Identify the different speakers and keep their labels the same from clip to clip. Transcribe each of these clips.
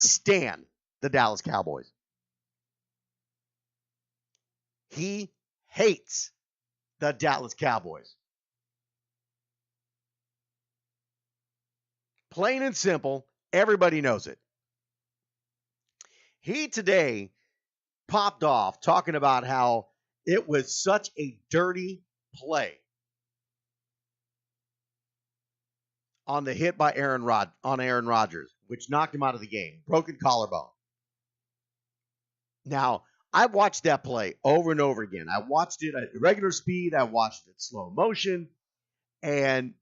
Speaker 1: stand the Dallas Cowboys. He hates the Dallas Cowboys. Plain and simple, everybody knows it. He today popped off talking about how it was such a dirty play on the hit by Aaron Rodgers, which knocked him out of the game. Broken collarbone. Now, I watched that play over and over again. I watched it at regular speed. I watched it at slow motion. And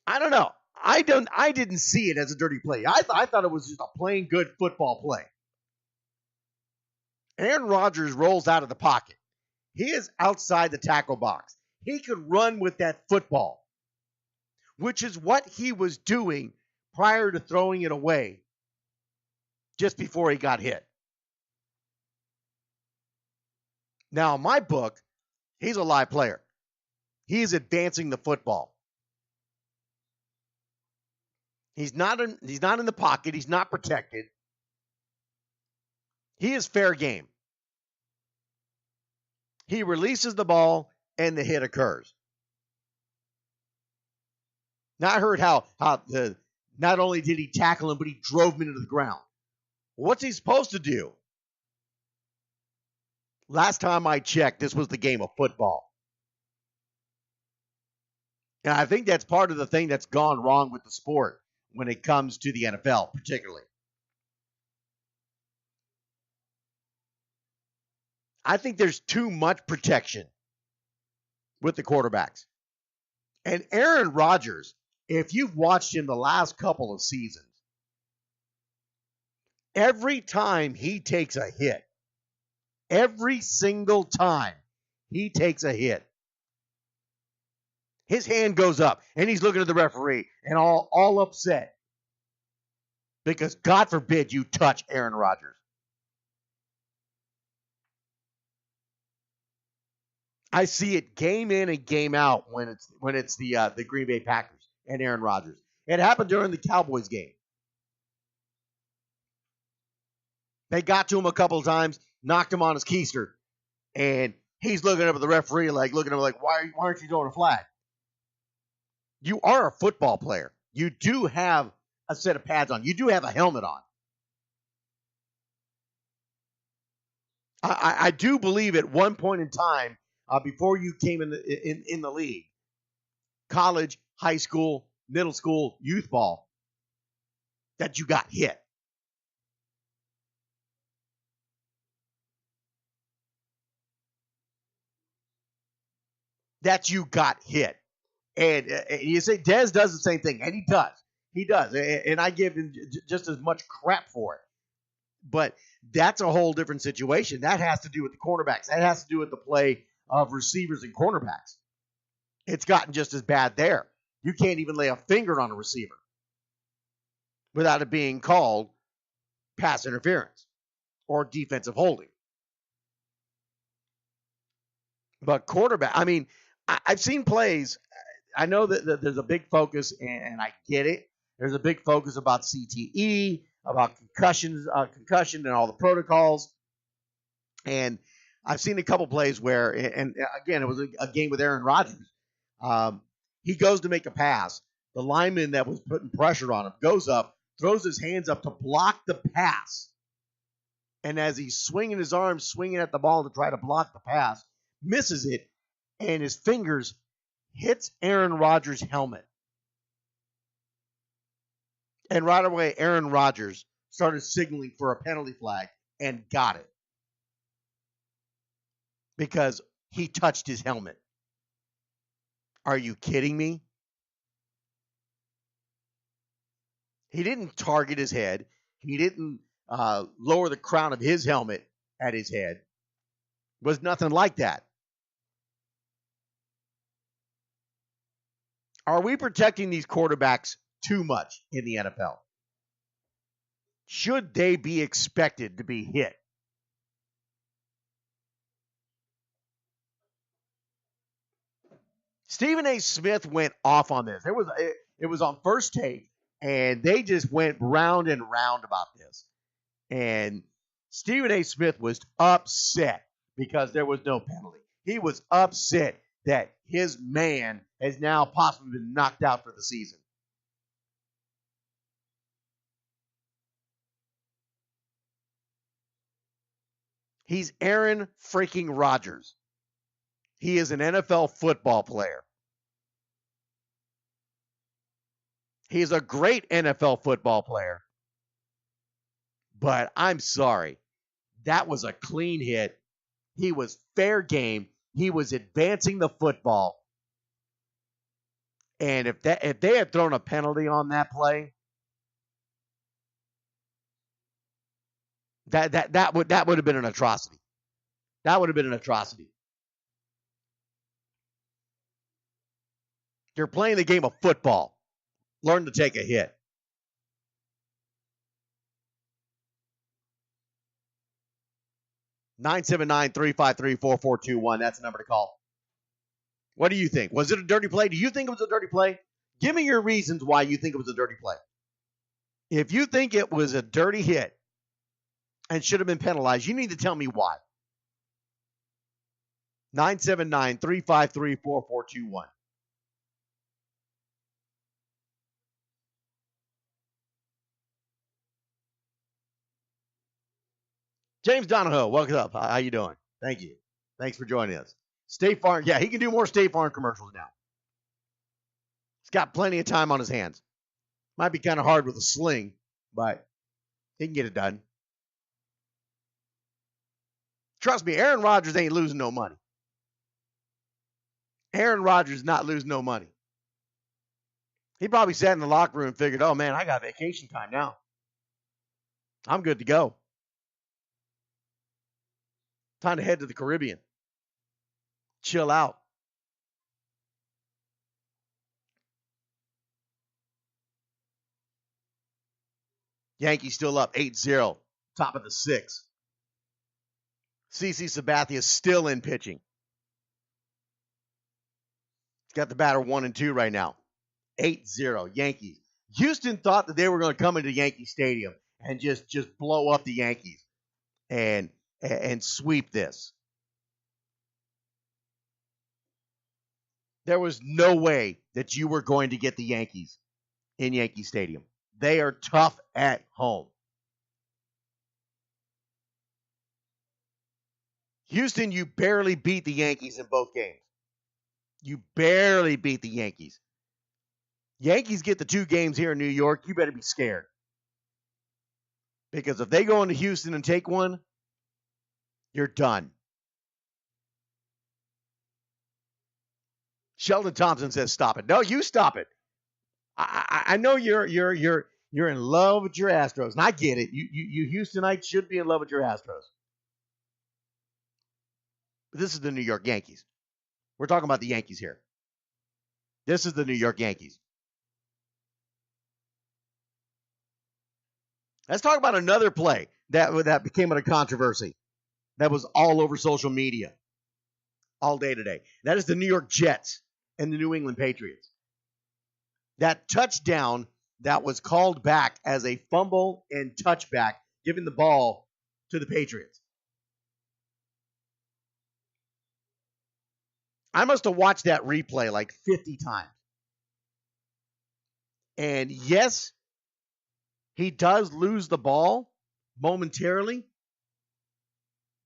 Speaker 1: I don't know. I didn't see it as a dirty play. I thought it was just a plain good football play. Aaron Rodgers rolls out of the pocket. He is outside the tackle box. He could run with that football, which is what he was doing prior to throwing it away just before he got hit. Now, in my book, he's a live player. He is advancing the football. He's not in the pocket. He's not protected. He is fair game. He releases the ball and the hit occurs. Now I heard how not only did he tackle him, but he drove him into the ground. What's he supposed to do? Last time I checked, this was the game of football. And I think that's part of the thing that's gone wrong with the sport when it comes to the NFL, particularly. I think there's too much protection with the quarterbacks. And Aaron Rodgers, if you've watched him the last couple of seasons, every time he takes a hit, every single time he takes a hit, his hand goes up, and he's looking at the referee and all upset. Because God forbid you touch Aaron Rodgers. I see it game in and game out when it's the Green Bay Packers and Aaron Rodgers. It happened during the Cowboys game. They got to him a couple of times, knocked him on his keister, and he's looking up at the referee looking at him like, why aren't you throwing a flag? You are a football player. You do have a set of pads on. You do have a helmet on. I do believe at one point in time, before you came in the league, college, high school, middle school, youth ball, that you got hit. That you got hit. And you say Dez does the same thing, and he does. He does. And I give him just as much crap for it. But that's a whole different situation. That has to do with the cornerbacks. That has to do with the play of receivers and cornerbacks. It's gotten just as bad there. You can't even lay a finger on a receiver without it being called pass interference or defensive holding. But quarterback, I mean, I've seen plays. I know that there's a big focus, and I get it. There's a big focus about CTE, about concussion, and all the protocols. And I've seen a couple plays where, and again, it was a game with Aaron Rodgers. He goes to make a pass. The lineman that was putting pressure on him goes up, throws his hands up to block the pass. And as he's swinging his arms, swinging at the ball to try to block the pass, misses it, and his fingers hits Aaron Rodgers' helmet. And right away, Aaron Rodgers started signaling for a penalty flag and got it. Because he touched his helmet. Are you kidding me? He didn't target his head. He didn't lower the crown of his helmet at his head. It was nothing like that. Are we protecting these quarterbacks too much in the NFL? Should they be expected to be hit? Stephen A. Smith went off on this. It was on First Take, And they just went round and round about this. And Stephen A. Smith was upset because there was no penalty. He was upset that his man has now possibly been knocked out for the season. He's Aaron freaking Rodgers. He is an NFL football player. He is a great NFL football player. But I'm sorry. That was a clean hit. He was fair game. He was advancing the football. And if they had thrown a penalty on that play, that would have been an atrocity. That would have been an atrocity. You're playing the game of football. Learn to take a hit. Nine 353-4421. That's the number to call. What do you think? Was it a dirty play? Do you think it was a dirty play? Give me your reasons why you think it was a dirty play. If you think it was a dirty hit and should have been penalized, you need to tell me why. 979-353-4421. James Donahoe, welcome up. How you doing? Thank you. Thanks for joining us. State Farm, yeah, he can do more State Farm commercials now. He's got plenty of time on his hands. Might be kind of hard with a sling, but he can get it done. Trust me, Aaron Rodgers ain't losing no money. Aaron Rodgers not losing no money. He probably sat in the locker room and figured, oh man, I got vacation time now. I'm good to go. Time to head to the Caribbean. Chill out. Yankees still up 8-0. Top of the sixth. CC Sabathia still in pitching. He's got the batter 1-2 right now. 8-0 Yankees. Houston thought that they were going to come into Yankee Stadium and just blow up the Yankees and sweep this. There was no way that you were going to get the Yankees in Yankee Stadium. They are tough at home. Houston, you barely beat the Yankees in both games. You barely beat the Yankees. Yankees get the 2 games here in New York, you better be scared. Because if they go into Houston and take one, you're done. Sheldon Thompson says, "Stop it." No, you stop it. I know you're in love with your Astros, and I get it. You Houstonites should be in love with your Astros. But this is the New York Yankees. We're talking about the Yankees here. This is the New York Yankees. Let's talk about another play that became a controversy. That was all over social media all day today. That is the New York Jets and the New England Patriots. That touchdown that was called back as a fumble and touchback, giving the ball to the Patriots. I must have watched that replay like 50 times. And yes, he does lose the ball momentarily,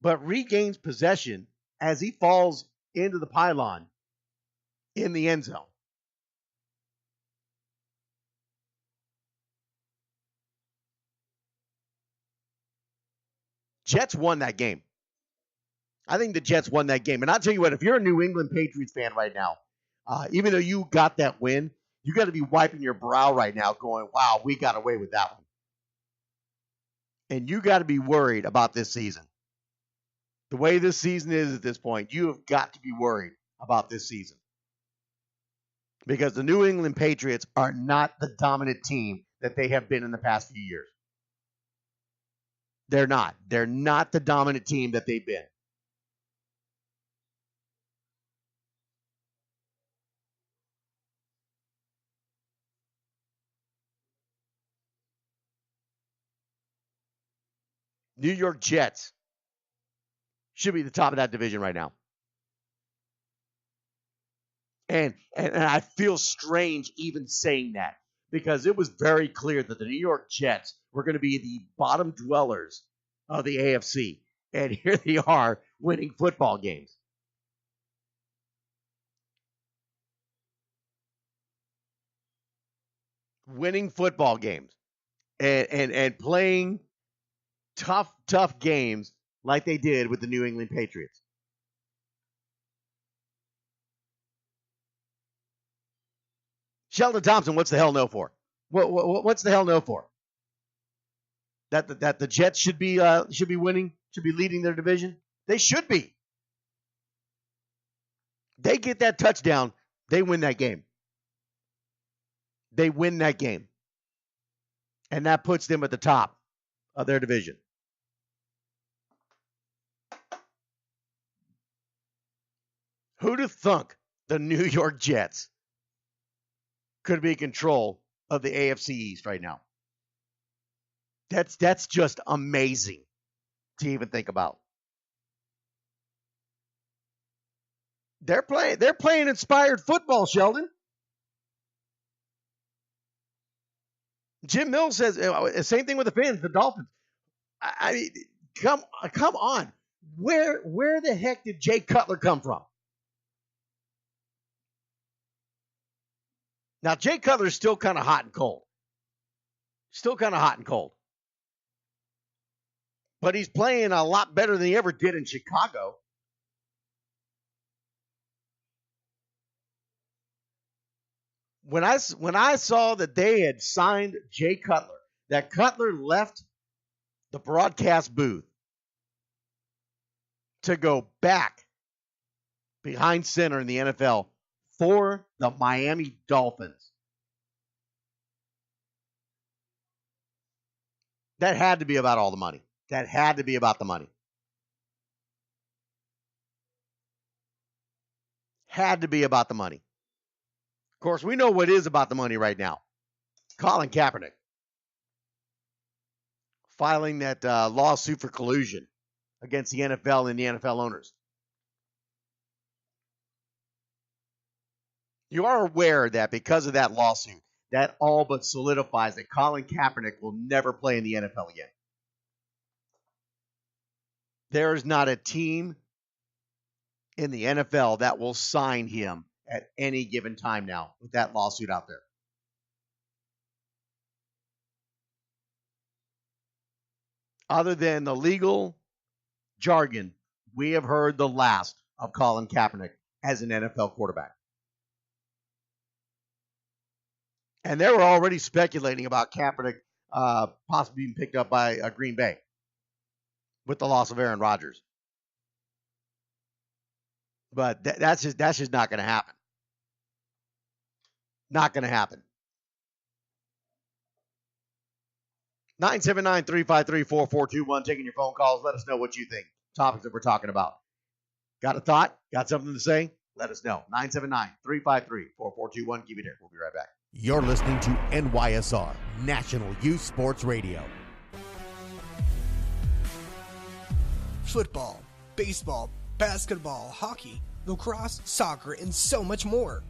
Speaker 1: but regains possession as he falls into the pylon in the end zone. Jets won that game. I think the Jets won that game. And I'll tell you what, if you're a New England Patriots fan right now, even though you got that win, you got to be wiping your brow right now going, wow, we got away with that one. And you got to be worried about this season. The way this season is at this point, you have got to be worried about this season. Because the New England Patriots are not the dominant team that they have been in the past few years. They're not. They're not the dominant team that they've been. New York Jets should be the top of that division right now. And I feel strange even saying that because it was very clear that the New York Jets were going to be the bottom dwellers of the AFC. And here they are winning football games. Winning football games and playing tough games like they did with the New England Patriots. Sheldon Thompson, what's the hell no for? What's the hell no for? That the Jets should be winning, should be leading their division? They should be. They get that touchdown, they win that game. They win that game. And that puts them at the top of their division. Who'd have thunk the New York Jets could be in control of the AFC East right now? That's just amazing to even think about. They're playing inspired football, Sheldon. Jim Mills says same thing with the fans, the Dolphins. I mean, come on. Where the heck did Jay Cutler come from? Now, Jay Cutler's still kind of hot and cold. But he's playing a lot better than he ever did in Chicago. When I saw that they had signed Jay Cutler, that Cutler left the broadcast booth to go back behind center in the NFL for the Miami Dolphins. That had to be about all the money. That had to be about the money. Had to be about the money. Of course, we know what is about the money right now. Colin Kaepernick filing that lawsuit for collusion against the NFL and the NFL owners. You are aware that because of that lawsuit, that all but solidifies that Colin Kaepernick will never play in the NFL again. There is not a team in the NFL that will sign him at any given time now with that lawsuit out there. Other than the legal jargon, we have heard the last of Colin Kaepernick as an NFL quarterback. And they were already speculating about Kaepernick possibly being picked up by Green Bay with the loss of Aaron Rodgers. But that's just not going to happen. Not going to happen. 979-353-4421. Taking your phone calls. Let us know what you think. Topics that we're talking about. Got a thought? Got something to say? Let us know. 979-353-4421. Keep it here. We'll be right back.
Speaker 2: You're listening to NYSR, National Youth Sports Radio.
Speaker 3: Football, baseball, basketball, hockey, lacrosse, soccer, and so much more.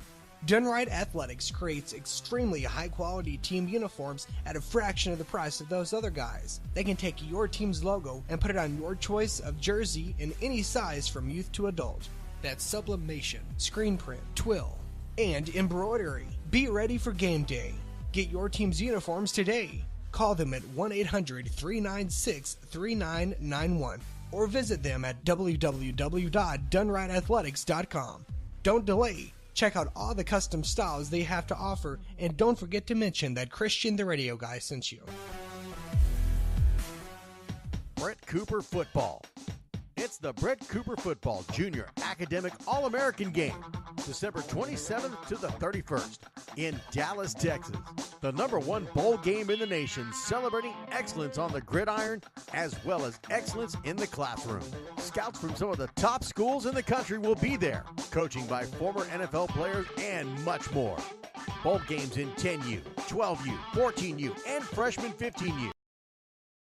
Speaker 3: Dunright Athletics creates extremely high-quality team uniforms at a fraction of the price of those other guys. They can take your team's logo and put it on your choice of jersey in any size from youth to adult. That's sublimation, screen print, twill, and embroidery. Be ready for game day. Get your team's uniforms today. Call them at 1-800-396-3991 or visit them at www.dunrightathletics.com. Don't delay. Check out all the custom styles they have to offer, and don't forget to mention that Christian the Radio Guy sent you.
Speaker 2: Brett Cooper Football. It's the Brett Cooper Football Junior Academic All-American Game, December 27th to the 31st in Dallas, Texas. The #1 bowl game in the nation, celebrating excellence on the gridiron as well as excellence in the classroom. Scouts from some of the top schools in the country will be there, coaching by former NFL players and much more. Bowl games in 10U, 12U, 14U, and freshman 15U.